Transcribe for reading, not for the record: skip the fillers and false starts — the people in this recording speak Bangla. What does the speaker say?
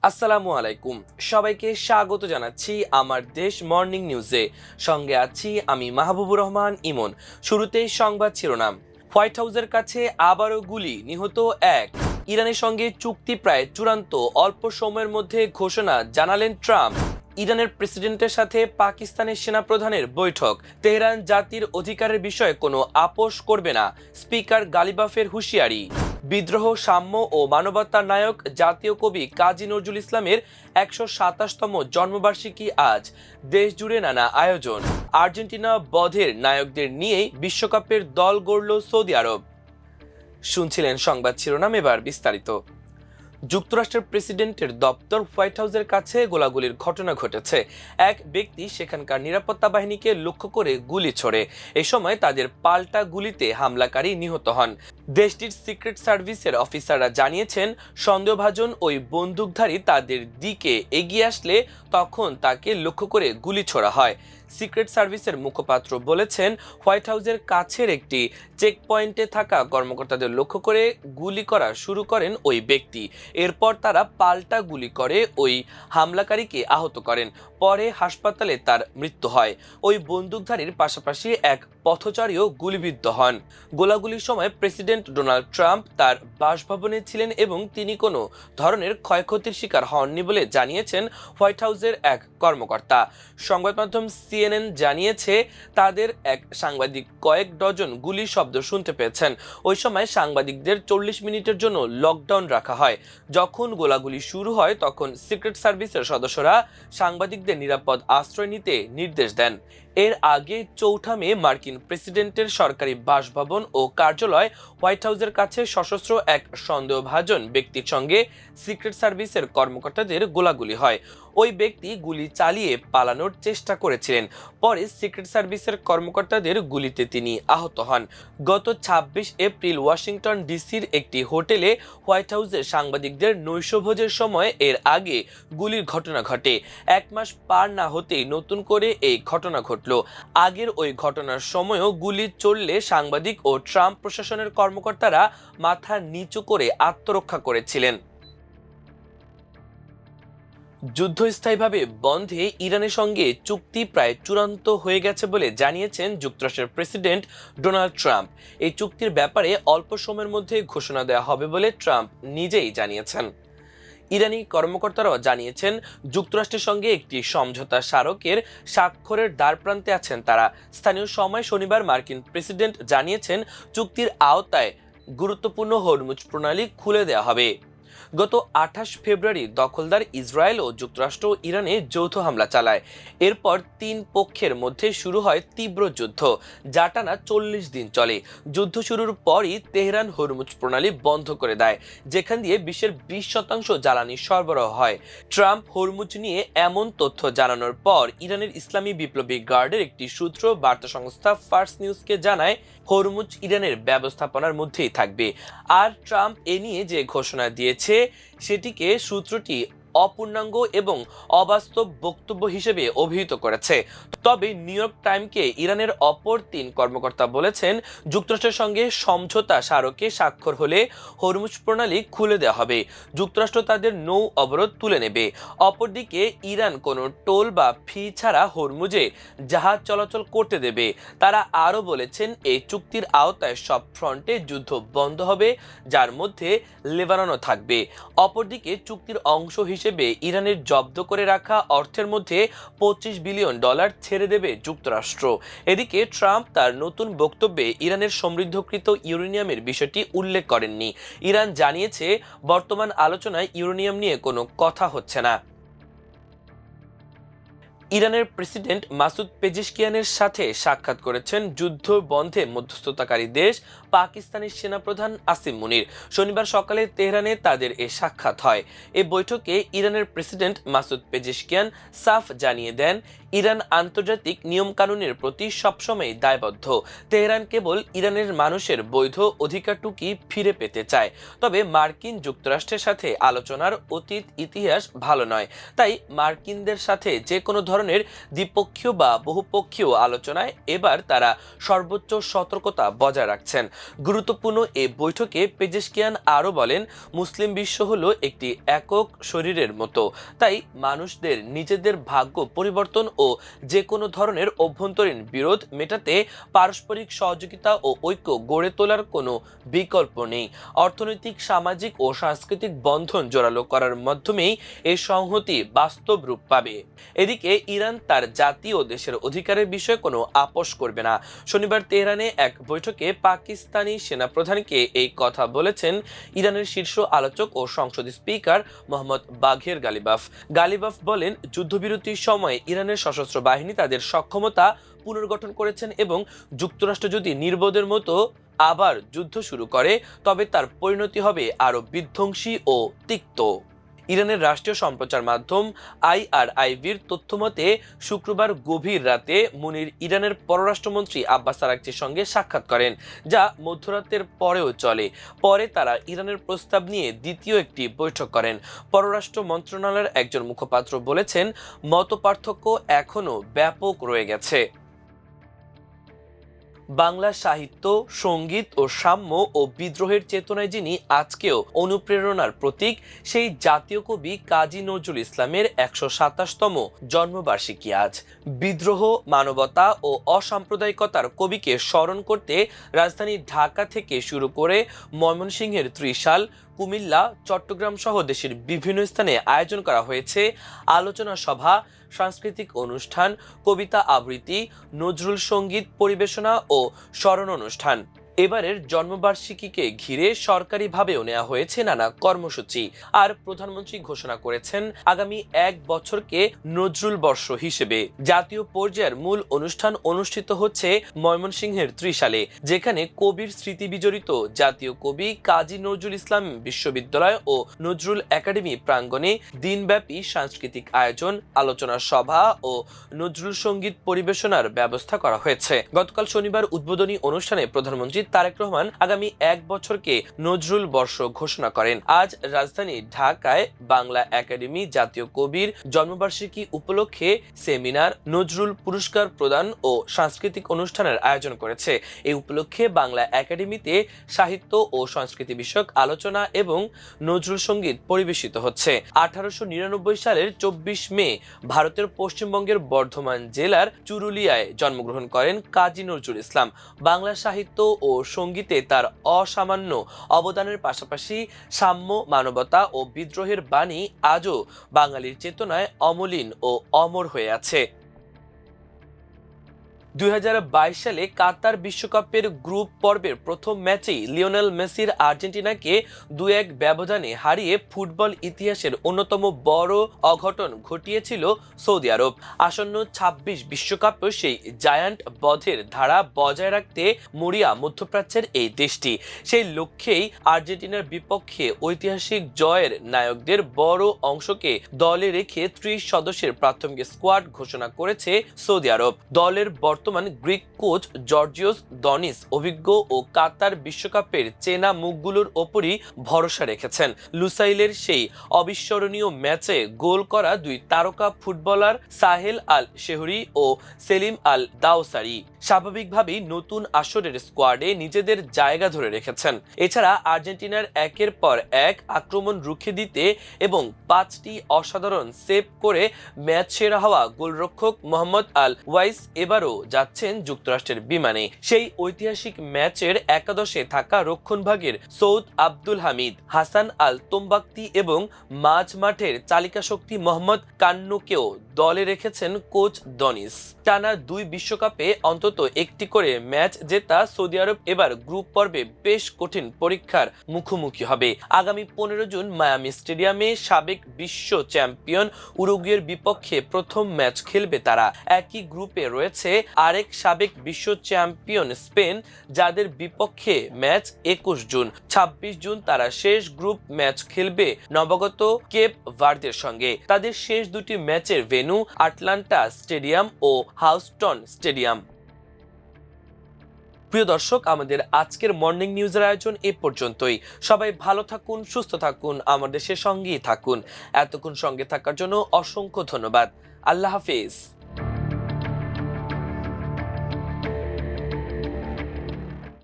আসসালামু আলাইকুম, সবাইকে স্বাগত জানাচ্ছি আমার দেশ মর্নিং নিউজে। সঙ্গে আছি আমি মাহবুবুর রহমান ইমন। শুরুতেই সংবাদ শিরোনাম। হোয়াইট হাউসের কাছে আবারও গুলি, নিহত এক। ইরানের সঙ্গে চুক্তি প্রায় চূড়ান্ত, অল্প সময়ের মধ্যে ঘোষণা জানালেন ট্রাম্প। ইরানের প্রেসিডেন্টের সাথে পাকিস্তানের সেনাপ্রধানের বৈঠক। তেহরান জাতির অধিকারের বিষয়ে কোনো আপোষ করবে না, স্পিকার গালিবাফের হুঁশিয়ারি। বিদ্রোহ, সাম্য ও মানবতার নায়ক জাতীয় কবি কাজী নজরুল ইসলামের ১২৭তম জন্মবার্ষিকী আজ। দেশ জুড়ে নানা আয়োজন। আর্জেন্টিনা বধের নায়কদের নিয়েই বিশ্বকাপের দল গড়ল সৌদি আরব। শুনছিলেন সংবাদ শিরোনাম, এবার বিস্তারিত। যুক্তরাষ্ট্রের প্রেসিডেন্টের দপ্তর হোয়াইট হাউসের কাছে গোলাগুলির ঘটনা ঘটেছে। এক ব্যক্তি সেখানকার নিরাপত্তা বাহিনীকে লক্ষ্য করে গুলি ছোড়ে। এ সময় তাদের পাল্টা গুলিতে হামলাকারী নিহত হন। দেশটির সিক্রেট সার্ভিসের অফিসাররা জানিয়েছেন, সন্দেহভাজন ওই বন্দুকধারী তাদের দিকে এগিয়ে আসলে তখন তাকে লক্ষ্য করে গুলি ছোড়া হয়। সিক্রেট সার্ভিসের মুখপাত্র বলেছেন, হোয়াইট হাউসের কাছের একটি চেক পয়েন্টে থাকা কর্মকর্তাদের লক্ষ্য করে গুলি করা শুরু করেন ওই ব্যক্তি। এরপর তারা পাল্টা গুলি করে ওই হামলাকারীকে আহত করেন। পরে হাসপাতালে তার মৃত্যু হয়। ওই বন্দুকধারীর পাশাপাশি এক পথচারীও গুলিবিদ্ধ হন। গোলাগুলির সময় প্রেসিডেন্ট ডোনাল্ড ট্রাম্প তার বাসভবনে ছিলেন এবং তিনি কোনো ধরনের ক্ষয়ক্ষতির শিকার হননি বলে জানিয়েছেন হোয়াইট হাউসের এক কর্মকর্তা। সংবাদ মাধ্যম CNN জানিয়েছে, তাদের এক সাংবাদিক কয়েক ডজন গুলির শব্দ শুনতে পেয়েছেন। ওই সময় সাংবাদিকদের 40 মিনিটের জন্য লকডাউন রাখা হয়। যখন গোলাগুলি শুরু হয় তখন সিক্রেট সার্ভিসের সদস্যরা সাংবাদিকদের নিরাপদ আশ্রয় নিতে নির্দেশ দেন। এর আগে ৪ মে মার্কিন প্রেসিডেন্টের সরকারি বাসভবন ও কার্যালয় হোয়াইট হাউসের কাছে সশস্ত্র এক সন্দেহভাজন ব্যক্তির সঙ্গে সিক্রেট সার্ভিসের কর্মকর্তাদের গোলাগুলি হয়। ওই ব্যক্তি গুলি চালিয়ে পালানোর চেষ্টা করেছিলেন। পরে সিক্রেট সার্ভিসের কর্মকর্তাদের গুলিতে তিনি আহত হন। গত ২৬ এপ্রিল ওয়াশিংটন ডিসির একটি হোটেলে হোয়াইট হাউসের সাংবাদিকদের নৈশভোজের সময় এর আগে গুলির ঘটনা ঘটে। ১ মাস পার না হতেই নতুন করে এই ঘটনা ঘটল। আগের ওই ঘটনার সময়ও গুলি চললে সাংবাদিক ও ট্রাম্প প্রশাসনের কর্মকর্তারা মাথা নিচু করে আত্মরক্ষা করেছিলেন। যুদ্ধ স্থায়ীভাবে বন্ধে ইরানের সঙ্গে চুক্তি প্রায় চূড়ান্ত হয়ে গেছে বলে জানিয়েছেন যুক্তরাষ্ট্রের প্রেসিডেন্ট ডোনাল্ড ট্রাম্প। এই চুক্তির ব্যাপারে অল্প সময়ের মধ্যে ঘোষণা দেওয়া হবে বলে ট্রাম্প নিজেই জানিয়েছেন। ইরানি কর্মকর্তারাও জানিয়েছেন, যুক্তরাষ্ট্রের সঙ্গে একটি সমঝোতা স্মারকের স্বাক্ষরের দ্বারপ্রান্তে আছেন তারা। স্থানীয় সময় শনিবার মার্কিন প্রেসিডেন্ট জানিয়েছেন, চুক্তির আওতায় গুরুত্বপূর্ণ হরমুজ প্রণালী খুলে দেওয়া হবে। গত ২৮ ফেব্রুয়ারি দখলদার ইসরায়েল ও যুক্তরাষ্ট্র ইরানে যৌথ হামলা চালায়। এরপর ৩ পক্ষের মধ্যে শুরু হয় তীব্র যুদ্ধ, যা টানা ৪০ দিন চলে। যুদ্ধ শুরুর পরই তেহরান হরমুজ প্রণালী বন্ধ করে দেয়, যেখান দিয়ে বিশ্বের ২০% জ্বালানি সরবরাহ হয়। ট্রাম্প হরমুজ নিয়ে এমন তথ্য জানানোর পর ইরানের ইসলামী বিপ্লবী গার্ডের একটি সূত্র বার্তা সংস্থা ফার্স নিউজকে জানায়, হরমুজ ইরানের ব্যবস্থাপনার মধ্যেই থাকবে। আর ট্রাম্প এ নিয়ে যে ঘোষণা দিয়েছে সেটিকে সূত্রটি অপূর্ণাঙ্গ এবং অবাস্তব বক্তব্য হিসেবে অভিহিত করেছে। তবে নিউ ইয়র্ক টাইমকে ইরানের অপর ৩ কর্মকর্তা বলেছেন, যুক্তরাষ্ট্রের সঙ্গে সমঝোতা স্মারকে স্বাক্ষর হলে হরমুজ প্রণালী খুলে দেওয়া হবে। যুক্তরাষ্ট্র তাদের নৌ অবরোধ তুলে নেবে। অপরদিকে ইরান কোনো টোল বা ফি ছাড়া হরমুজে জাহাজ চলাচল করতে দেবে। তারা আরও বলেছেন, এই চুক্তির আওতায় সব ফ্রন্টে যুদ্ধ বন্ধ হবে, যার মধ্যে লেবাননও থাকবে। অপরদিকে চুক্তির অংশ হিসেবে ইরানের জব্দ করে রাখা অর্থের মধ্যে $২৫ বিলিয়ন ছেড়ে দেবে যুক্তরাষ্ট্র। এদিকে ট্রাম্প তার নতুন বক্তব্যে ইরানের সমৃদ্ধকৃত ইউরেনিয়ামের বিষয়টি উল্লেখ করেননি। ইরান জানিয়েছে, বর্তমান আলোচনায় ইউরেনিয়াম নিয়ে কোনো কথা হচ্ছে না। ইরানের প্রেসিডেন্ট মাসুদ পেজেশকিয়ানের সাথে সাক্ষাৎ করেছেন যুদ্ধ বন্ধে মধ্যস্থতাকারী দেশ পাকিস্তানের সেনাপ্রধান আসিম মুনির। শনিবার সকালে তেহরানে তাদের এ সাক্ষাৎ হয়। এ বৈঠকে ইরানের প্রেসিডেন্ট মাসুদ পেজেশকিয়ান সাফ জানিয়ে দেন, ইরান আন্তর্জাতিক নিয়মকানুনের প্রতি সবসময় দায়বদ্ধ। তেহরান কেবল ইরানের মানুষের বৈধ অধিকারটুকুই ফিরে পেতে চায়। তবে মার্কিন যুক্তরাষ্ট্রের সাথে আলোচনার অতীত ইতিহাস ভালো নয়, তাই মার্কিনদের সাথে যে কোনো ধরনের দ্বিপক্ষীয় বা বহুপক্ষীয় আলোচনায় এবার তারা সর্বোচ্চ সতর্কতা বজায় রাখছেন। গুরুত্বপূর্ণ এ বৈঠকে পেজেশকিয়ান আরও বলেন, মুসলিম বিশ্ব হলো একটি একক শরীরের মতো, তাই মানুষদের নিজেদের ভাগ্য পরিবর্তন ও যে কোনো ধরনের অভ্যন্তরীণ বিরোধ মেটাতে পারস্পরিক সহযোগিতা ও ঐক্য গড়ে তোলার কোনো বিকল্প নেই। অর্থনৈতিক, সামাজিক ও সাংস্কৃতিক বন্ধন জোরালো করার মাধ্যমেই এই সংহতি বাস্তব রূপ পাবে। এদিকে ইরান তার জাতি ও দেশের অধিকারের বিষয়ে কোনো আপোষ করবে না। শনিবার তেহরানে এক বৈঠকে পাকিস্তানি সেনাপ্রধানকে এই কথা বলেছেন ইরানের শীর্ষ আলোচক ও সংসদ স্পিকার মোহাম্মদ বাঘের গালিবাফ। গালিবাফ বলেন, যুদ্ধবিরতির সময় ইরানের সশস্ত্র বাহিনী তাদের সক্ষমতা পুনর্গঠন করেছেন এবং যুক্তরাষ্ট্র যদি নির্বোধের মতো আবার যুদ্ধ শুরু করে তবে তার পরিণতি হবে আরো বিধ্বংসী ও তিক্ত। ইরানের রাষ্ট্রীয় সম্প্রচার মাধ্যম IRIVর তথ্যমতে শুক্রবার গভীর রাতে মুনির ইরানের পররাষ্ট্রমন্ত্রী আব্বাস আরাগচির সঙ্গে সাক্ষাৎ করেন, যা মধ্যরাতের পরেও চলে। পরে তারা ইরানের প্রস্তাব নিয়ে দ্বিতীয় একটি বৈঠক করেন। পররাষ্ট্র মন্ত্রণালয়ের একজন মুখপাত্র বলেছেন, মতপার্থক্য এখনও ব্যাপক রয়ে গেছে। বাংলা সাহিত্য, সঙ্গীত ও সাম্য ও বিদ্রোহের চেতনায় যিনি আজকেও অনুপ্রেরণার প্রতীক, সেই জাতীয় কবি কাজী নজরুল ইসলামের ১২৭তম জন্মবার্ষিকী আজ। বিদ্রোহ, মানবতা ও অসাম্প্রদায়িকতার কবিকে স্মরণ করতে রাজধানী ঢাকা থেকে শুরু করে ময়মনসিংহের ত্রিশাল, কুমিল্লা, চট্টগ্রাম সহ দেশের বিভিন্ন স্থানে আয়োজন করা হয়েছে আলোচনা সভা, সাংস্কৃতিক অনুষ্ঠান, কবিতা আবৃত্তি, নজরুল সঙ্গীত পরিবেশনা ও স্মরণ অনুষ্ঠান। এবারের জন্মবার্ষিকীকে ঘিরে সরকারিভাবেও নেওয়া হয়েছে নানা কর্মসূচি। আর প্রধানমন্ত্রী ঘোষণা করেছেন আগামী ১ বছরকে নজরুল বর্ষ হিসেবে। জাতীয় পর্যায়ের মূল অনুষ্ঠান অনুষ্ঠিত হচ্ছে ময়মনসিংহের ত্রিশালে, যেখানে কবির স্মৃতি বিজড়িত জাতীয় কবি কাজী নজরুল ইসলাম বিশ্ববিদ্যালয় ও নজরুল একাডেমি প্রাঙ্গণে দিনব্যাপী সাংস্কৃতিক আয়োজন, আলোচনা সভা ও নজরুল সঙ্গীত পরিবেশনার ব্যবস্থা করা হয়েছে। গতকাল শনিবার উদ্বোধনী অনুষ্ঠানে প্রধানমন্ত্রী তারেক রহমান আগামী ১ বছরকে নজরুল বর্ষ ঘোষণা করেন। আজ রাজধানী ঢাকায় বাংলা একাডেমি জাতীয় কবির জন্মবার্ষিকী উপলক্ষে সেমিনার, নজরুল পুরস্কার প্রদান ও সাংস্কৃতিক অনুষ্ঠানের আয়োজন করেছে। এই উপলক্ষে বাংলা একাডেমিতে সাহিত্য ও সংস্কৃতি বিষয়ক আলোচনা এবং নজরুল সঙ্গীত পরিবেশিত হচ্ছে। 1899 সালের 24 মে ভারতের পশ্চিমবঙ্গের বর্ধমান জেলার চুরুলিয়ায় জন্মগ্রহণ করেন কাজী নজরুল ইসলাম। বাংলা সাহিত্য ও সঙ্গীতে তার অসামান্য অবদানের পাশাপাশি সাম্য, মানবতা ও বিদ্রোহের বাণী আজও বাঙালির চেতনায় অমলিন ও অমর হয়ে আছে। 2022 সালে কাতার বিশ্বকাপের গ্রুপ পর্বের প্রথম ম্যাচেই লিওনেল মেসির আর্জেন্টিনাকে 2-1 ব্যবধানে হারিয়ে ফুটবল ইতিহাসের অন্যতম বড় অঘটন ঘটিয়েছিল সৌদি আরব। আসন্ন 26 বিশ্বকাপেও সেই জায়ান্ট বধের ধারা বজায় রাখতে মরিয়া মধ্যপ্রাচ্যের এই দেশটি। সেই লক্ষ্যেই আর্জেন্টিনার বিপক্ষে ঐতিহাসিক জয়ের নায়কদের বড় অংশকে দলে রেখে 30 সদস্যের প্রাথমিক স্কোয়াড ঘোষণা করেছে সৌদি আরব। দলের বর্তমান গ্রিক কোচ জর্জিওস দনিস অভিজ্ঞ ও কাতার বিশ্বকাপের চেনা মুখগুলোর ওপরই ভরসা রেখেছেন। লুসাইলের সেই অবিস্মরণীয় ম্যাচে গোল করা দুই তারকা ফুটবলার সাহেল আল শেহরি ও সেলিম আল দাওসারি স্বাভাবিকভাবেই নতুন আসরের স্কোয়াডে নিজেদের জায়গা ধরে রেখেছেন। এছাড়া আর্জেন্টিনার একের পর এক আক্রমণ রুখে দিতে এবং 5টি অসাধারণ সেভ করে ম্যাচ সেরা হওয়া গোলরক্ষক মোহাম্মদ আল ওয়াইস এবারও যাচ্ছেন যুক্তরাষ্ট্রের বিমানে। সেই ঐতিহাসিক ম্যাচের একাদশে থাকা রক্ষণভাগের সৌদ আব্দুল হামিদ, হাসান আল তোম্বাক্তি এবং মাঝ মাঠের চালিকা শক্তি মোহাম্মদ কান্নুকেও দলে রেখেছেন কোচ দনিস। টানা 2 বিশ্বকাপে অন্তত একটি করে ম্যাচ জেতা সৌদি আরব এবার গ্রুপ পর্বে বেশ কঠিন পরীক্ষার মুখোমুখি হবে। আগামী 15 জুন মায়ামি স্টেডিয়ামে সাবেক বিশ্ব চ্যাম্পিয়ন উরুগুয়ের বিপক্ষে প্রথম ম্যাচ খেলবে তারা। একই গ্রুপে রয়েছে আরেক সাবেক বিশ্ব চ্যাম্পিয়ন স্পেন, যাদের বিপক্ষে ম্যাচ 21 জুন। 26 জুন তারা শেষ গ্রুপ ম্যাচ খেলবে নবাগত কেপ ভার্দের সঙ্গে। তাদের শেষ দুটি ম্যাচের ভেন্যু আটলান্টা স্টেডিয়াম ও হাউস্টন স্টেডিয়াম। প্রিয় দর্শক, আমাদের আজকের মর্নিং নিউজের আয়োজন এ পর্যন্তই। সবাই ভালো থাকুন, সুস্থ থাকুন, আমাদের সঙ্গেই থাকুন। এতক্ষণ সঙ্গে থাকার জন্য অসংখ্য ধন্যবাদ। আল্লাহ হাফেজ।